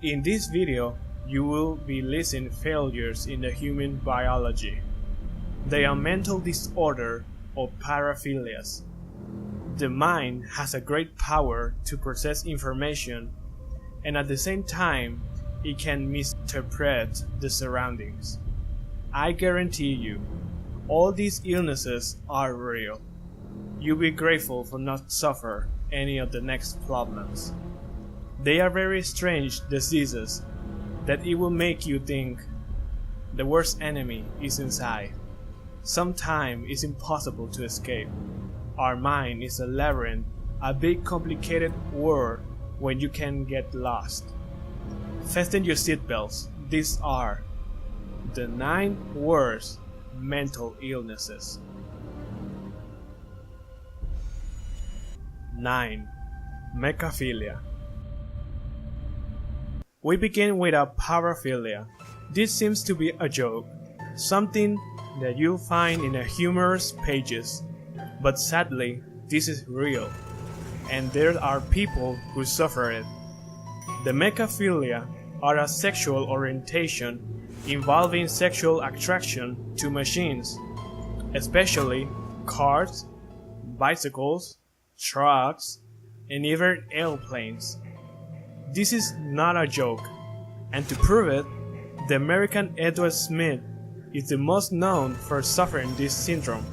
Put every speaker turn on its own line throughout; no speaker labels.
In this video, you will be listing failures in the human biology. They are mental disorder or paraphilias. The mind has a great power to process information, and at the same time, it can misinterpret the surroundings. I guarantee you, all these illnesses are real. You'll be grateful for not suffer any of the next problems. They are very strange diseases that it will make you think the worst enemy is inside. Sometimes it's impossible to escape. Our mind is a labyrinth, a big complicated world when you can get lost. Fasten your seatbelts. These are the 9 worst mental illnesses. 9. Necrophilia. We begin with a paraphilia. This seems to be a joke, something that you'll find in a humorous pages, but sadly, this is real, and there are people who suffer it. The necrophilia are a sexual orientation involving sexual attraction to machines, especially cars, bicycles, trucks, and even airplanes. This is not a joke, and to prove it, the American Edward Smith is the most known for suffering this syndrome.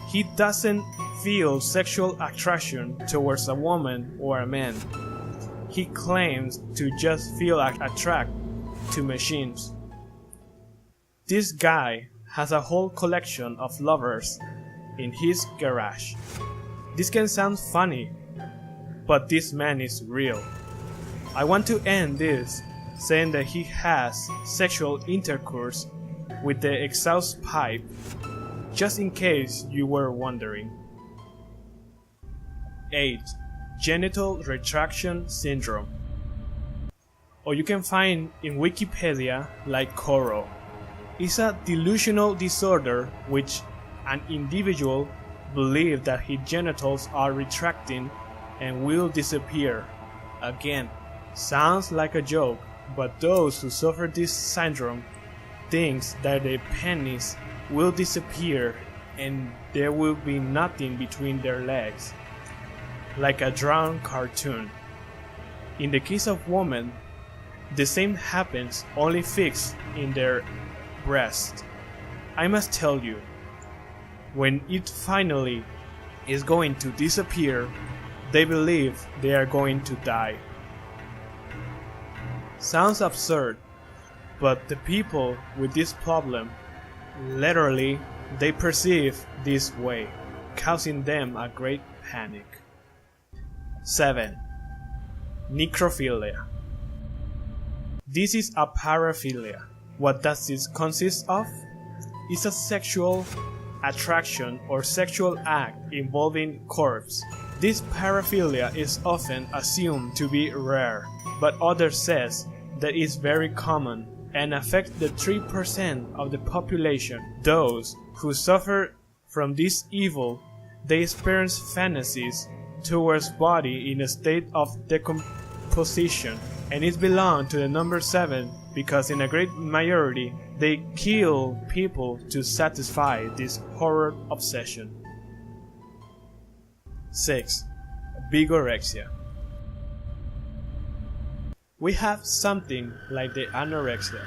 He doesn't feel sexual attraction towards a woman or a man. He claims to just feel attracted to machines. This guy has a whole collection of lovers in his garage. This can sound funny, but this man is real. I want to end this saying that he has sexual intercourse with the exhaust pipe, just in case you were wondering. 8. Genital retraction syndrome, or you can find in Wikipedia like Coro. It's a delusional disorder which an individual believes that his genitals are retracting and will disappear. Again, sounds like a joke, but those who suffer this syndrome think that their penis will disappear and there will be nothing between their legs, like a drawn cartoon. In the case of women, the same happens, only fixed in their breast. I must tell you, when it finally is going to disappear, they believe they are going to die. Sounds absurd, but the people with this problem, literally, they perceive this way, causing them a great panic. 7. Necrophilia. This is a paraphilia. What does this consist of? It's a sexual attraction or sexual act involving corpse. This paraphilia is often assumed to be rare, but others says that it's very common and affects the 3% of the population. Those who suffer from this evil, they experience fantasies towards body in a state of decomposition, and it belongs to the number 7 because in a great majority they kill people to satisfy this horror obsession. 6. Vigorexia. We have something like the anorexia.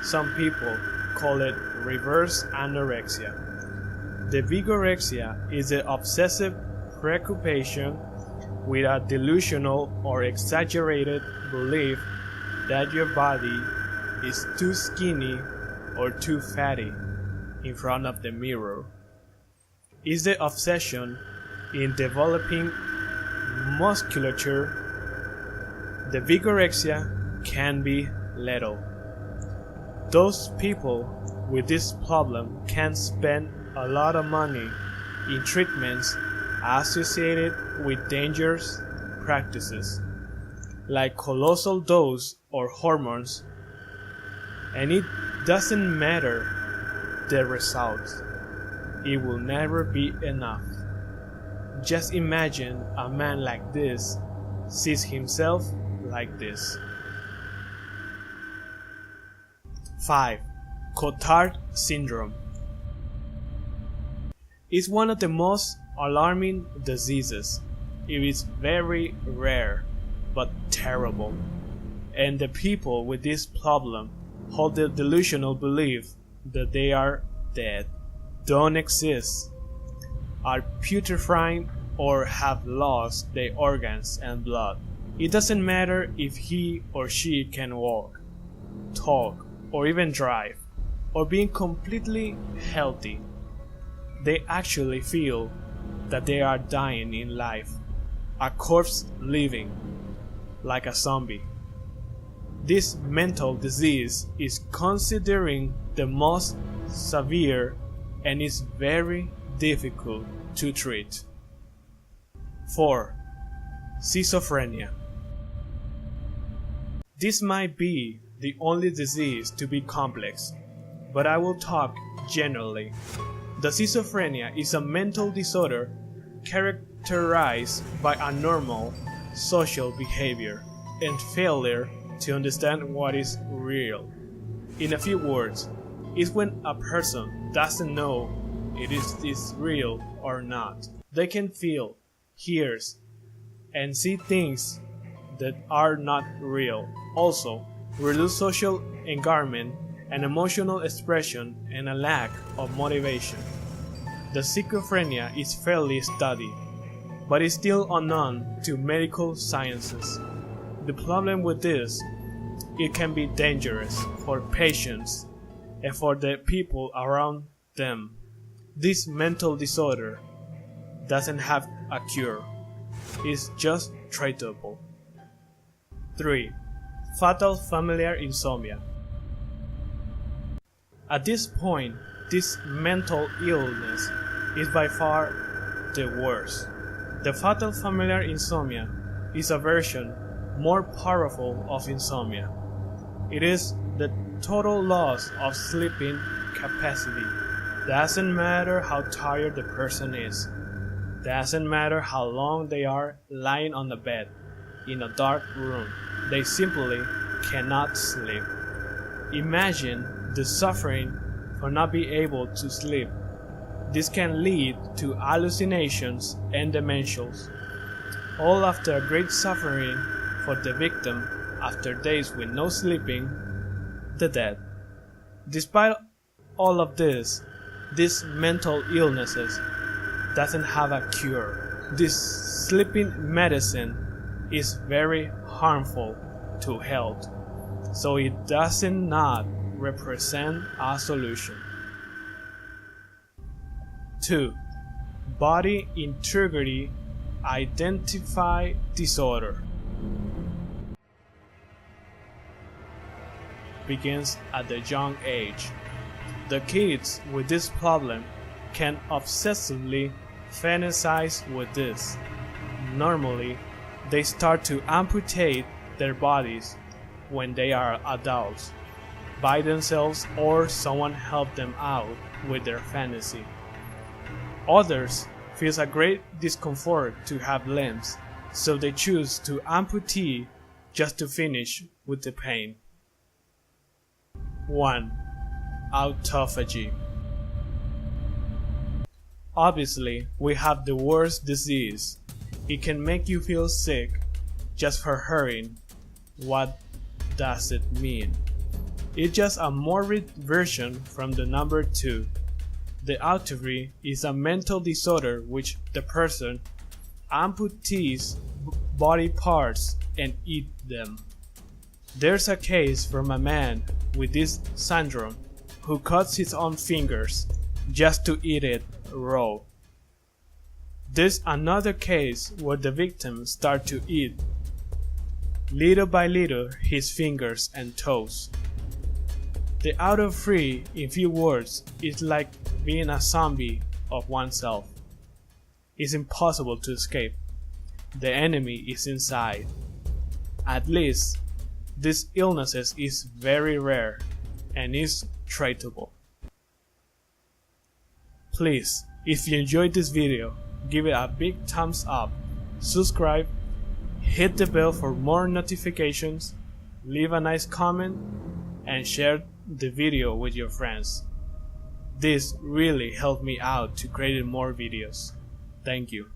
Some people call it reverse anorexia. The vigorexia is the obsessive preoccupation with a delusional or exaggerated belief that your body is too skinny or too fatty in front of the mirror. It's the obsession in developing musculature. The vigorexia can be lethal. Those people with this problem can spend a lot of money in treatments associated with dangerous practices like colossal dose or hormones, and it doesn't matter the result, it will never be enough. Just imagine a man like this sees himself like this. 5. Cotard syndrome is one of the most alarming diseases. It is very rare, but terrible. And the people with this problem hold the delusional belief that they are dead, don't exist, are putrefying, or have lost their organs and blood. It doesn't matter if he or she can walk, talk, or even drive, or being completely healthy. They actually feel that they are dying in life, a corpse living, like a zombie. This mental disease is considered the most severe and is very difficult to treat. 4. Schizophrenia. This might be the only disease to be complex, but I will talk generally. The schizophrenia is a mental disorder characterized by abnormal social behavior and failure to understand what is real. In a few words, it's when a person doesn't know it is real or not. They can feel, hear, and see things that are not real. Also, reduced social engagement and emotional expression and a lack of motivation. The schizophrenia is fairly studied, but is still unknown to medical sciences. The problem with this, it can be dangerous for patients and for the people around them. This mental disorder doesn't have a cure. It's just treatable. 3. Fatal familial insomnia. At this point, this mental illness is by far the worst. The fatal familial insomnia is a version more powerful of insomnia. It is the total loss of sleeping capacity. Doesn't matter how tired the person is. Doesn't matter how long they are lying on the bed in a dark room. They simply cannot sleep. Imagine the suffering for not being able to sleep. This can lead to hallucinations and dementias, all after great suffering for the victim after days with no sleeping, the dead. Despite all of this, these mental illnesses doesn't have a cure. This sleeping medicine is very harmful to health, so it does not represent a solution. 2. Body integrity identify disorder begins at a young age. The kids with this problem can obsessively fantasize with this. Normally, they start to amputate their bodies when they are adults, by themselves or someone help them out with their fantasy. Others feel a great discomfort to have limbs, so they choose to amputate just to finish with the pain. 1. Autophagy. Obviously, we have the worst disease. It can make you feel sick just for hearing. What does it mean? It's just a morbid version from the number 2. The autophagy is a mental disorder which the person amputates body parts and eats them. There's a case from a man with this syndrome who cuts his own fingers just to eat it raw. There's another case where the victim starts to eat little by little his fingers and toes. The autophagy, in few words, is like being a zombie of oneself. It's impossible to escape. The enemy is inside. At least, this illness is very rare and is treatable. Please, if you enjoyed this video, give it a big thumbs up, subscribe, hit the bell for more notifications, leave a nice comment, and share the video with your friends. This really helped me out to create more videos. Thank you.